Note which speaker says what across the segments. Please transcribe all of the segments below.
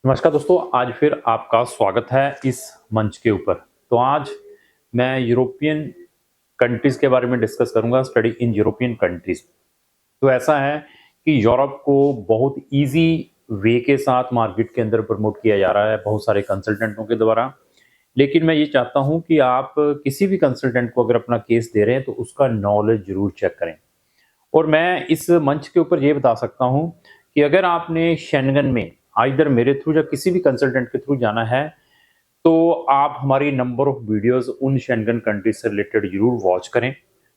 Speaker 1: नमस्कार दोस्तों, आज फिर आपका स्वागत है इस मंच के ऊपर। तो आज मैं यूरोपियन कंट्रीज़ के बारे में डिस्कस करूँगा, स्टडी इन यूरोपियन कंट्रीज़। तो ऐसा है कि यूरोप को बहुत ईज़ी वे के साथ मार्केट के अंदर प्रमोट किया जा रहा है, बहुत सारे कंसल्टेंटों के द्वारा। लेकिन मैं ये चाहता हूँ कि आप किसी भी कंसल्टेंट को अगर अपना केस दे रहे हैं, तो उसका नॉलेज ज़रूर चेक करें। और मैं इस मंच के ऊपर ये बता सकता हूँ कि अगर आपने शेंगन में आइदर मेरे थ्रू या किसी भी कंसल्टेंट के थ्रू जाना है, तो आप हमारी नंबर ऑफ वीडियोस उन शेंगन कंट्री से रिलेटेड जरूर वॉच करें।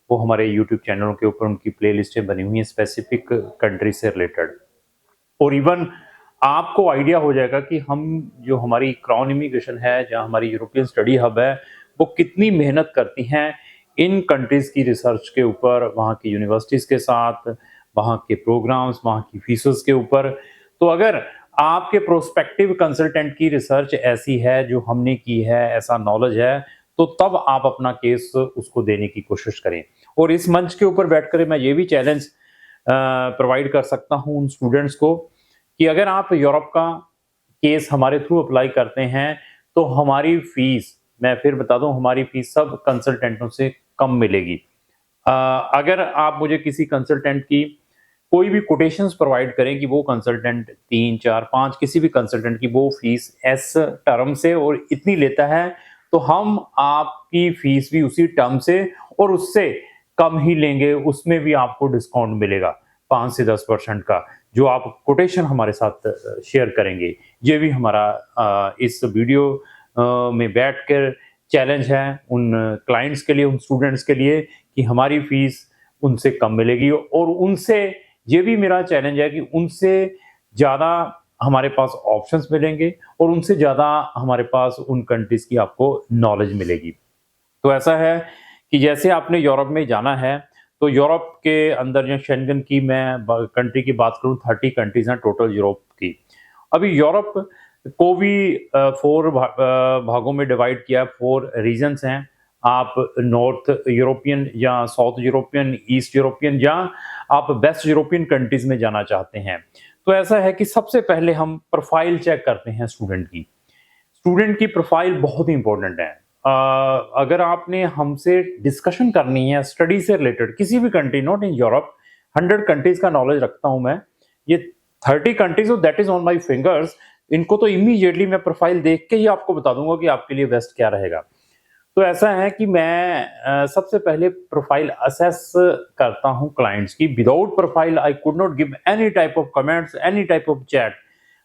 Speaker 1: वो हमारे यूट्यूब चैनलों के ऊपर उनकी प्लेलिस्टें बनी हुई हैं स्पेसिफिक कंट्री से रिलेटेड। और इवन आपको आइडिया हो जाएगा कि हम जो हमारी क्राउन इमिग्रेशन है, जहाँ हमारी यूरोपियन स्टडी हब है, वो कितनी मेहनत करती हैं इन कंट्रीज की रिसर्च के ऊपर, वहाँ की यूनिवर्सिटीज़ के साथ, वहाँ के प्रोग्राम्स, वहाँ की फीसों के ऊपर। तो अगर आपके प्रोस्पेक्टिव कंसल्टेंट की रिसर्च ऐसी है जो हमने की है, ऐसा नॉलेज है, तो तब आप अपना केस उसको देने की कोशिश करें। और इस मंच के ऊपर बैठकर मैं ये भी चैलेंज प्रोवाइड कर सकता हूँ उन स्टूडेंट्स को कि अगर आप यूरोप का केस हमारे थ्रू अप्लाई करते हैं, तो हमारी फीस, मैं फिर बता दूं, हमारी फीस सब कंसल्टेंटों से कम मिलेगी। अगर आप मुझे किसी कंसल्टेंट की कोई भी कोटेशंस प्रोवाइड करें कि वो कंसल्टेंट 3, 4, 5 किसी भी कंसल्टेंट की वो फीस एस टर्म से और इतनी लेता है, तो हम आपकी फीस भी उसी टर्म से और उससे कम ही लेंगे, उसमें भी आपको डिस्काउंट मिलेगा 5 से 10% का, जो आप कोटेशन हमारे साथ शेयर करेंगे। ये भी हमारा इस वीडियो में बैठकर चैलेंज है उन क्लाइंट्स के लिए, उन स्टूडेंट्स के लिए कि हमारी फीस उनसे कम मिलेगी। और उनसे ये भी मेरा चैलेंज है कि उनसे ज़्यादा हमारे पास ऑप्शंस मिलेंगे और उनसे ज़्यादा हमारे पास उन कंट्रीज़ की आपको नॉलेज मिलेगी। तो ऐसा है कि जैसे आपने यूरोप में जाना है, तो यूरोप के अंदर जो शेंगन की मैं कंट्री की बात करूं, 30 कंट्रीज हैं टोटल यूरोप की। अभी यूरोप को भी 4 भागों में डिवाइड किया, 4 रीजन्स हैं। आप नॉर्थ यूरोपियन या साउथ यूरोपियन, ईस्ट यूरोपियन, या आप वेस्ट यूरोपियन कंट्रीज में जाना चाहते हैं। तो ऐसा है कि सबसे पहले हम प्रोफाइल चेक करते हैं स्टूडेंट की। स्टूडेंट की प्रोफाइल बहुत ही इंपॉर्टेंट है। अगर आपने हमसे डिस्कशन करनी है स्टडी से रिलेटेड किसी भी country, not in Europe, 100 countries का नॉलेज रखता हूं मैं, ये 30 countries that is on my fingers. इनको तो इमीडिएटली मैं प्रोफाइल देख के ही आपको बता दूंगा कि आपके लिए बेस्ट क्या रहेगा। तो ऐसा है कि मैं सबसे पहले प्रोफाइल असेस करता हूं क्लाइंट्स की। Without profile I could not give any type of comments, any type of chat.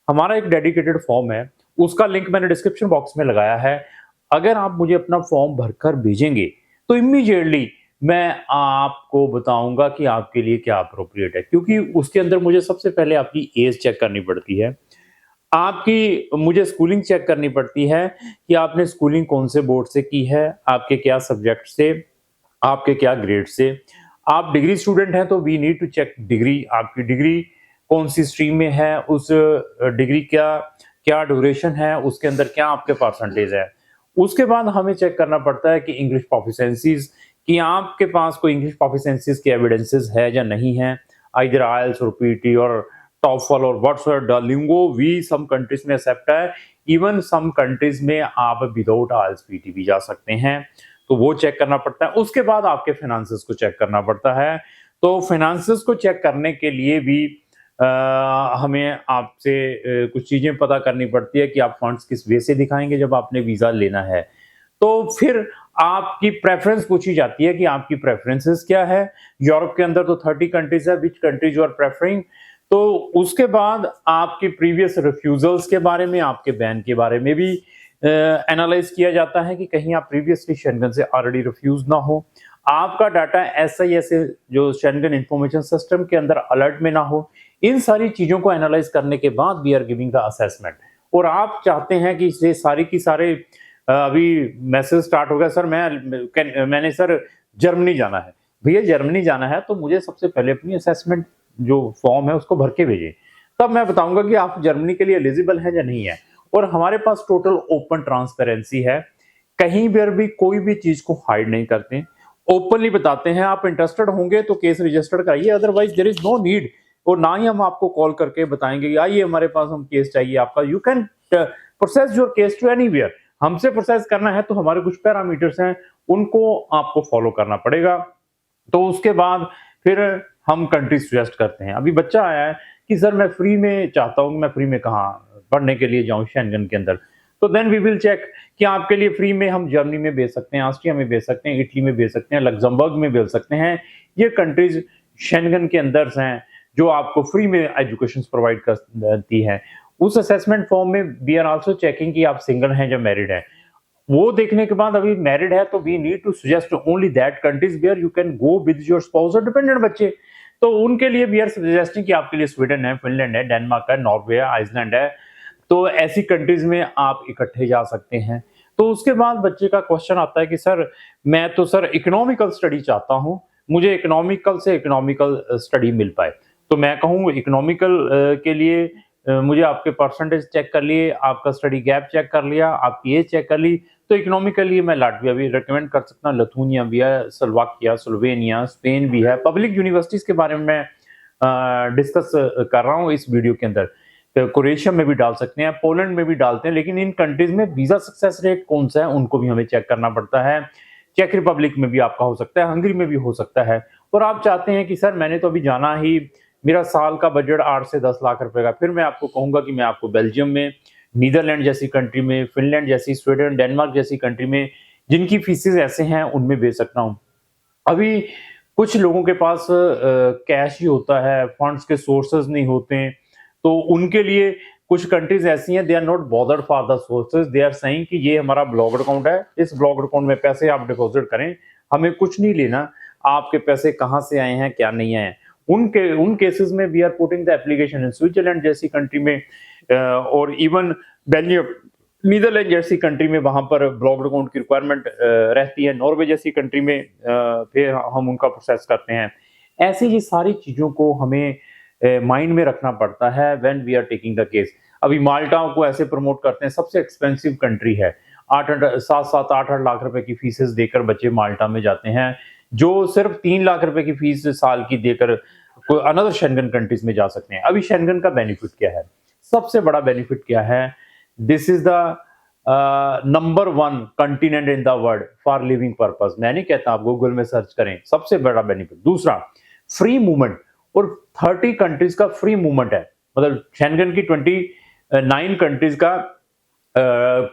Speaker 1: हमारा एक डेडिकेटेड फॉर्म है, उसका लिंक मैंने डिस्क्रिप्शन बॉक्स में लगाया है। अगर आप मुझे अपना फॉर्म भरकर भेजेंगे, तो इमीडिएटली मैं आपको बताऊंगा कि आपके लिए क्या अप्रोप्रिएट है, क्योंकि उसके अंदर मुझे सबसे पहले आपकी एज चेक करनी पड़ती है। आपकी मुझे स्कूलिंग चेक करनी पड़ती है कि आपने स्कूलिंग कौन से बोर्ड से की है, आपके क्या सब्जेक्ट से, आपके क्या ग्रेड से। आप डिग्री स्टूडेंट हैं तो we need to check degree, आपकी डिग्री कौन सी स्ट्रीम में है, उस डिग्री क्या क्या ड्यूरेशन है, उसके अंदर क्या आपके परसेंटेज है। उसके बाद हमें चेक करना पड़ता है कि इंग्लिश प्रोफिशिएंसीज, कि आपके पास कोई इंग्लिश प्रोफिशिएंसीज के एविडेंसेस है या नहीं है, आइदर आईएलटीएस और पीटी और टॉफल और व्हाटसोएवर डुओलिंगो भी सम कंट्रीज में एक्सेप्ट है। इवन सम कंट्रीज में आप विदाउट आईएलटीएस पीटी भी जा सकते हैं, तो वो चेक करना पड़ता है। उसके बाद आपके फाइनेंसेस को चेक करना पड़ता है। तो फाइनेंसेस को चेक करने के लिए भी हमें आपसे कुछ चीजें पता करनी पड़ती है कि आप फंड्स किस वे से दिखाएंगे जब आपने वीजा लेना है। तो फिर आपकी प्रेफरेंस पूछी जाती है कि आपकी प्रेफरेंसेस क्या है। यूरोप के अंदर तो 30 कंट्रीज है, which countries you are preferring. तो उसके बाद आपकी प्रीवियस रिफ्यूजल्स के बारे में, आपके बैन के बारे में भी एनालाइज किया जाता है कि कहीं आप प्रीवियसली शेंगन से ऑलरेडी रिफ्यूज ना हो, आपका डाटा एसआईएस जो शेंगन इंफॉर्मेशन सिस्टम के अंदर अलर्ट में ना हो। इन सारी चीजों को एनालाइज करने के बाद we are giving the assessment. और आप चाहते हैं कि ये सारी की सारे अभी मैसेज स्टार्ट हो गया, सर मैंने सर जर्मनी जाना है। भैया जर्मनी जाना है तो मुझे सबसे पहले अपनी असेसमेंट जो फॉर्म है उसको भर के भेजें, तब मैं बताऊंगा कि आप जर्मनी के लिए एलिजिबल हैं या नहीं है। और हमारे पास टोटल ओपन ट्रांसपेरेंसी है, कहीं पर भी कोई भी चीज को हाइड नहीं करते, ओपनली बताते हैं। आप इंटरेस्टेड होंगे तो केस रजिस्टर्ड कराइए, otherwise there is no need और ना ही हम आपको कॉल करके बताएंगे कि आइए हमारे पास हम केस चाहिए आपका। You can process your case to anywhere. हमसे प्रोसेस करना है तो हमारे कुछ पैरामीटर्स हैं, उनको आपको फॉलो करना पड़ेगा। तो उसके बाद फिर हम कंट्री सजेस्ट करते हैं। अभी बच्चा आया है कि सर मैं फ्री में चाहता हूँ, मैं फ्री में कहाँ पढ़ने के लिए जाऊँ शेंगन के अंदर। तो देन वी विल चेक कि आपके लिए फ्री में हम जर्मनी में भेज सकते हैं, ऑस्ट्रिया में भेज सकते हैं, इटली में भेज सकते हैं, लग्जमबर्ग में भेज सकते हैं। ये कंट्रीज शेंगन के अंदर हैं जो आपको फ्री में एजुकेशन प्रोवाइड करती है। उस असेसमेंट फॉर्म में वी आर आल्सो चेकिंग कि आप सिंगल हैं या मैरिड हैं। वो देखने के बाद अभी मैरिड है तो we need to suggest only that countries where you can go with your spouse और डिपेंडेंट बच्चे। तो उनके लिए वी आर सजेस्टिंग कि आपके लिए स्वीडन है, फिनलैंड है, डेनमार्क है, नॉर्वे है, आइसलैंड है। तो ऐसी कंट्रीज में आप इकट्ठे जा सकते हैं। तो उसके बाद बच्चे का क्वेश्चन आता है कि सर मैं तो सर इकोनॉमिकल स्टडी चाहता हूँ, मुझे इकोनॉमिकल से इकोनॉमिकल स्टडी मिल पाए। तो मैं कहूँ इकोनॉमिकल के लिए मुझे आपके परसेंटेज चेक कर लिए, आपका स्टडी गैप चेक कर लिया, आपकी एज चेक कर ली। तो इकोनॉमिकली मैं लाटविया भी रिकमेंड कर सकता हूँ, लिथुआनिया भी है, स्लोवाकिया, स्लोवेनिया, स्पेन भी है। पब्लिक यूनिवर्सिटीज के बारे में मैं डिस्कस कर रहा हूँ इस वीडियो के अंदर। तो क्रोएशिया में भी डाल सकते हैं, पोलैंड में भी डालते हैं, लेकिन इन कंट्रीज में वीजा सक्सेस रेट कौन सा है उनको भी हमें चेक करना पड़ता है। चेक रिपब्लिक में भी आपका हो सकता है, हंगरी में भी हो सकता है। और आप चाहते हैं कि सर मैंने तो अभी जाना ही, मेरा साल का बजट 8 से 10 लाख रुपए का, फिर मैं आपको कहूंगा कि मैं आपको बेल्जियम में, नीदरलैंड जैसी कंट्री में, फिनलैंड जैसी, स्वीडन, डेनमार्क जैसी कंट्री में जिनकी फीसेस ऐसे हैं उनमें भेज सकता हूँ। अभी कुछ लोगों के पास कैश ही होता है, फंड्स के सोर्सेज नहीं होते हैं, तो उनके लिए कुछ कंट्रीज ऐसी हैं, they are not bothered for the sources, they are saying कि ये हमारा ब्लॉक अकाउंट है, इस ब्लॉक अकाउंट में पैसे आप डिपॉजिट करें, हमें कुछ नहीं लेना, आपके पैसे कहाँ से आए हैं क्या नहीं आए हैं। उन केसेस में we are putting the application in Switzerland जैसी कंट्री में, और इवन बेल्जियम, नीदरलैंड जैसी कंट्री में वहां पर ब्लॉक अकाउंट की रिक्वायरमेंट रहती है। नॉर्वे जैसी कंट्री में फिर हम उनका प्रोसेस करते हैं। ऐसी ये सारी चीजों को हमें माइंड में रखना पड़ता है when we are taking the case. अभी माल्टा को ऐसे प्रमोट करते हैं, सबसे एक्सपेंसिव कंट्री है, 7-8 लाख रुपए की फीसेस देकर बच्चे माल्टा में जाते हैं, जो सिर्फ 3 लाख रुपए की फीस साल की देकर अनदर शेंगन कंट्रीज में जा सकते हैं। अभी शेंगन का बेनिफिट क्या है? सबसे बड़ा बेनिफिट क्या है? This is the number 1 continent in the world for living purpose. मैं नहीं कहता, आप गूगल में सर्च करें, सबसे बड़ा बेनिफिट। दूसरा, फ्री मूवमेंट, और 30 कंट्रीज का फ्री मूवमेंट है, मतलब शेंगन की 29 कंट्रीज का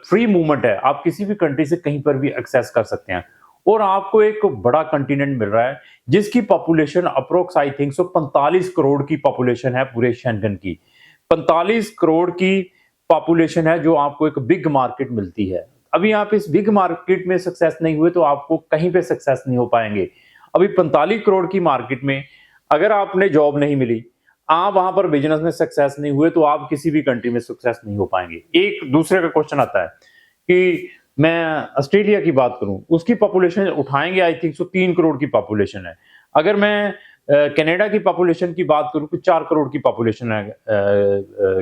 Speaker 1: फ्री मूवमेंट है, आप किसी भी कंट्री से कहीं पर भी एक्सेस कर सकते हैं। और आपको एक बड़ा कंटिनेंट मिल रहा है जिसकी population approx I think so 45 crore की पॉपुलेशन है पूरे शेंगन की। 45 करोड़ की पॉपुलेशन है जो आपको एक बिग मार्केट मिलती है। अभी आप इस बिग मार्केट में सक्सेस नहीं हुए तो आपको कहीं पे सक्सेस नहीं हो पाएंगे। अभी 45 करोड़ की मार्केट में अगर आपने जॉब नहीं मिली, आप वहां पर बिजनेस में सक्सेस नहीं हुए, तो आप किसी भी कंट्री में सक्सेस नहीं हो पाएंगे। एक दूसरे का क्वेश्चन आता है कि मैं ऑस्ट्रेलिया की बात करूं, उसकी पॉपुलेशन उठाएंगे आई थिंक सो 3 करोड़ की पॉपुलेशन है। अगर मैं कनाडा की पॉपुलेशन की बात करूं तो 4 करोड़ की पॉपुलेशन है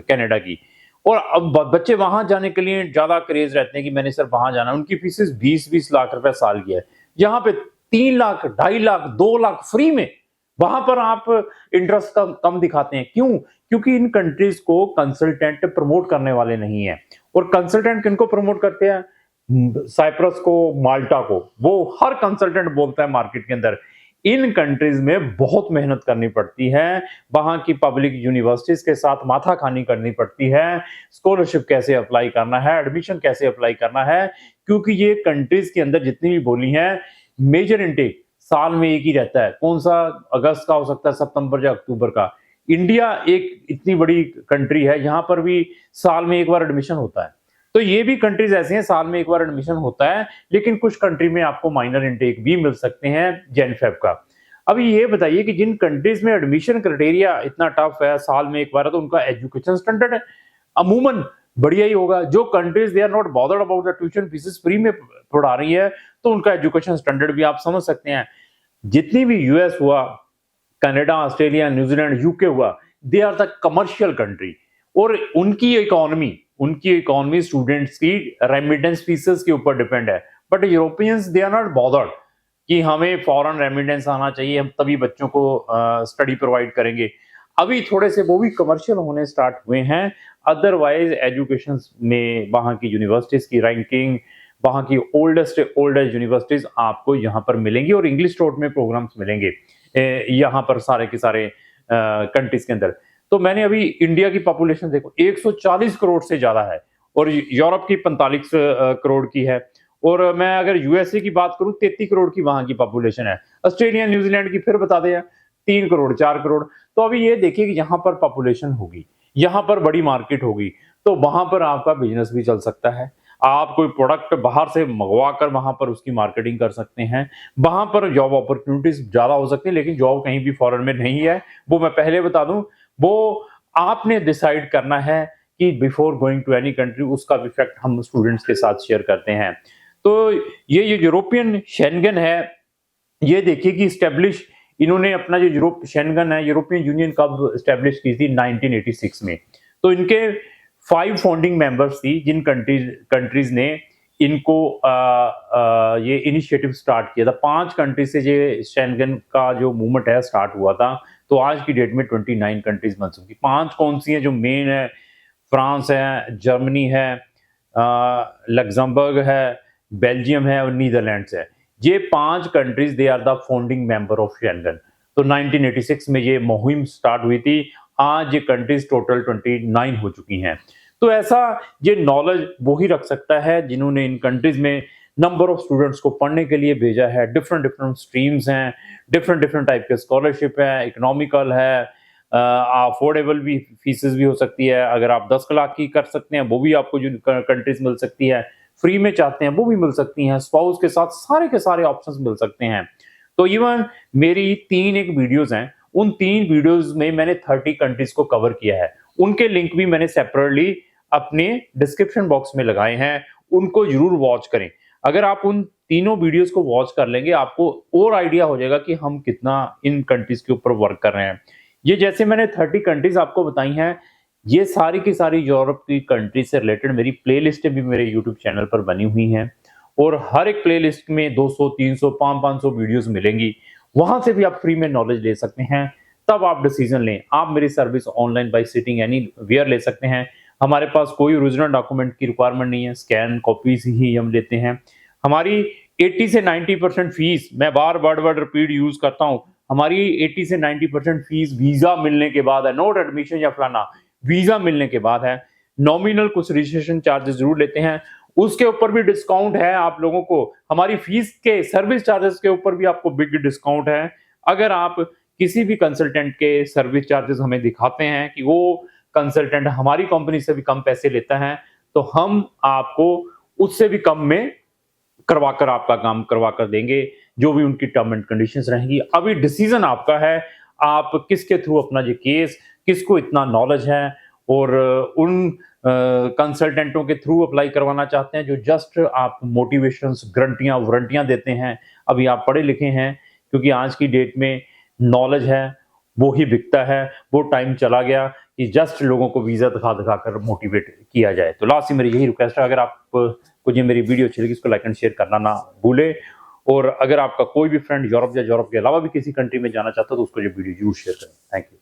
Speaker 1: कनाडा की। और अब बच्चे वहां जाने के लिए ज्यादा क्रेज रहते हैं कि मैंने सर वहां जाना, उनकी फीसेस 20-20 लाख रुपए साल की है, यहाँ पे 3 लाख, 2.5 लाख, 2 लाख फ्री में। वहां पर आप इंटरेस्ट कम दिखाते हैं, क्यों? क्योंकि इन कंट्रीज को कंसल्टेंट प्रमोट करने वाले नहीं है। और कंसल्टेंट किनको प्रमोट करते हैं? साइप्रस को, माल्टा को। वो हर कंसल्टेंट बोलता है मार्केट के अंदर इन कंट्रीज में बहुत मेहनत करनी पड़ती है, वहां की पब्लिक यूनिवर्सिटीज के साथ माथा खानी करनी पड़ती है, स्कॉलरशिप कैसे अप्लाई करना है, एडमिशन कैसे अप्लाई करना है, क्योंकि ये कंट्रीज के अंदर जितनी भी बोली हैं, मेजर इनटेक साल में एक ही रहता है। कौन सा? अगस्त का हो सकता है, सितंबर या अक्टूबर का। इंडिया एक इतनी बड़ी कंट्री है, यहाँ पर भी साल में एक बार एडमिशन होता है। तो ये भी कंट्रीज ऐसी हैं, साल में एक बार एडमिशन होता है, लेकिन कुछ कंट्री में आपको माइनर इनटेक भी मिल सकते हैं जैन फेब का। अभी ये बताइए कि जिन कंट्रीज में एडमिशन क्राइटेरिया इतना टफ है, साल में एक बार है, तो उनका एजुकेशन स्टैंडर्ड अमूमन बढ़िया ही होगा। जो countries they are not bothered about the tuition fees, free में पढ़ा रही है, तो उनका एजुकेशन स्टैंडर्ड भी आप समझ सकते हैं। जितनी भी यूएस हुआ, कनाडा, ऑस्ट्रेलिया, न्यूजीलैंड, यूके हुआ, they are the commercial country, और उनकी इकोनॉमी स्टूडेंट्स की रेमिटेंस फीसेस के ऊपर डिपेंड है। But Europeans they are not bothered कि हमें फॉरेन रेमिटेंस आना चाहिए, हम तभी बच्चों को स्टडी प्रोवाइड करेंगे। अभी थोड़े से वो भी कमर्शियल होने स्टार्ट हुए हैं। अदरवाइज एजुकेशन में वहाँ की यूनिवर्सिटीज की रैंकिंग, वहाँ की ओल्डेस्ट यूनिवर्सिटीज आपको यहाँ पर मिलेंगी और इंग्लिश रोड में प्रोग्राम्स मिलेंगे यहाँ पर सारे के सारे कंट्रीज के अंदर। तो मैंने अभी इंडिया की पॉपुलेशन देखो 140 करोड़ से ज्यादा है और यूरोप की 45 करोड़ की है, और मैं अगर यूएसए की बात करूं 33 करोड़ की वहां की पॉपुलेशन है। ऑस्ट्रेलिया न्यूजीलैंड की फिर बता दें 3 करोड़ 4 करोड़। तो अभी ये देखिए कि यहाँ पर पॉपुलेशन होगी, यहाँ पर बड़ी मार्केट होगी, तो वहां पर आपका बिजनेस भी चल सकता है। आप कोई प्रोडक्ट बाहर से मंगवा कर वहां पर उसकी मार्केटिंग कर सकते हैं। वहां पर जॉब अपॉर्चुनिटीज ज्यादा हो सकती है, लेकिन जॉब कहीं भी फॉरेन में नहीं है, वो मैं पहले बता दूं। वो आपने डिसाइड करना है कि before going to any country उसका इफेक्ट हम स्टूडेंट्स के साथ शेयर करते हैं। तो ये यूरोपियन शेंगन है, ये देखिए कि स्टैब्लिश इन्होंने अपना जो शेंगन है, यूरोपियन यूनियन कब स्टैब्लिश की थी 1986 में। तो इनके 5 फाउंडिंग मेंबर्स थी जिन कंट्रीज ने इनको ये इनिशिएटिव स्टार्ट किया था। 5 कंट्री से ये शेंगन का जो मूवमेंट है स्टार्ट हुआ था। तो आज की डेट में 29 कंट्रीज बन चुकी। 5 कौन सी हैं जो मेन है? फ्रांस है, जर्मनी है, लग्जमबर्ग है, बेल्जियम है और नीदरलैंड्स है। ये 5 countries they are the founding member of Schengen. तो 1986 में ये मुहिम स्टार्ट हुई थी। आज ये कंट्रीज टोटल 29 हो चुकी हैं। तो ऐसा ये नॉलेज वो ही रख सकता है जिन्होंने इन कंट्रीज में नंबर ऑफ स्टूडेंट्स को पढ़ने के लिए भेजा है। डिफरेंट डिफरेंट स्ट्रीम्स हैं, डिफरेंट टाइप के स्कॉलरशिप है, इकोनॉमिकल है, अफोर्डेबल भी फीसेस भी हो सकती है। अगर आप 10 लाख की कर सकते हैं वो भी आपको जो कंट्रीज मिल सकती है। फ्री में चाहते हैं वो भी मिल सकती हैं। स्पाउस के साथ सारे के सारे ऑप्शंस मिल सकते हैं। तो इवन मेरी 3 एक वीडियोस हैं, उन 3 वीडियोस में मैंने 30 कंट्रीज को कवर किया है। उनके लिंक भी मैंने सेपरेटली अपने डिस्क्रिप्शन बॉक्स में लगाए हैं, उनको जरूर वॉच करें। अगर आप उन तीनों वीडियोस को वॉच कर लेंगे आपको और आइडिया हो जाएगा कि हम कितना इन कंट्रीज के ऊपर वर्क कर रहे हैं। ये जैसे मैंने 30 कंट्रीज आपको बताई हैं, ये सारी की सारी यूरोप की कंट्री से रिलेटेड मेरी प्लेलिस्टें भी मेरे यूट्यूब चैनल पर बनी हुई हैं, और हर एक प्लेलिस्ट में 200 300 500 वीडियोस मिलेंगी। वहां से भी आप फ्री में नॉलेज ले सकते हैं। तब आप डिसीजन लें। आप मेरी service online by sitting anywhere ले सकते हैं। हमारे पास कोई ओरिजिनल डॉक्यूमेंट की रिक्वायरमेंट नहीं है, स्कैन कॉपीज ही हम लेते हैं। हमारी 80 से 90% फीस, मैं बार बार रिपीट यूज करता हूं, हमारी 80 से 90% फीस वीजा मिलने के बाद है, नोट एडमिशन या फलाना, वीजा मिलने के बाद है। नॉमिनल कुछ रजिस्ट्रेशन चार्जेस जरूर लेते हैं, उसके ऊपर भी डिस्काउंट है आप लोगों को। हमारी फीस के सर्विस चार्जेस के ऊपर भी आपको बिग डिस्काउंट है। अगर आप किसी भी कंसल्टेंट के सर्विस चार्जेस हमें दिखाते हैं कि वो कंसल्टेंट हमारी कंपनी से भी कम पैसे लेता है, तो हम आपको उससे भी कम में करवाकर आपका काम करवाकर देंगे, जो भी उनकी टर्म एंड कंडीशंस रहेंगी। अभी डिसीजन आपका है, आप किसके थ्रू अपना ये केस, किसको इतना नॉलेज है और उन कंसल्टेंटों के थ्रू अप्लाई करवाना चाहते हैं जो जस्ट आप मोटिवेशंस, गारंटियां वारंटियां देते हैं। अभी आप पढ़े लिखे हैं, क्योंकि आज की डेट में नॉलेज है वो ही बिकता है। वो टाइम चला गया कि जस्ट लोगों को वीजा दिखा दिखा कर मोटिवेट किया जाए। तो लास्ट में मेरी यही रिक्वेस्ट है, अगर आप को ये मेरी वीडियो अच्छी लगी इसको लाइक एंड शेयर करना ना भूले, और अगर आपका कोई भी फ्रेंड यूरोप या यूरोप के अलावा भी किसी कंट्री में जाना चाहता है तो उसको ये वीडियो जरूर शेयर करें। Thank you.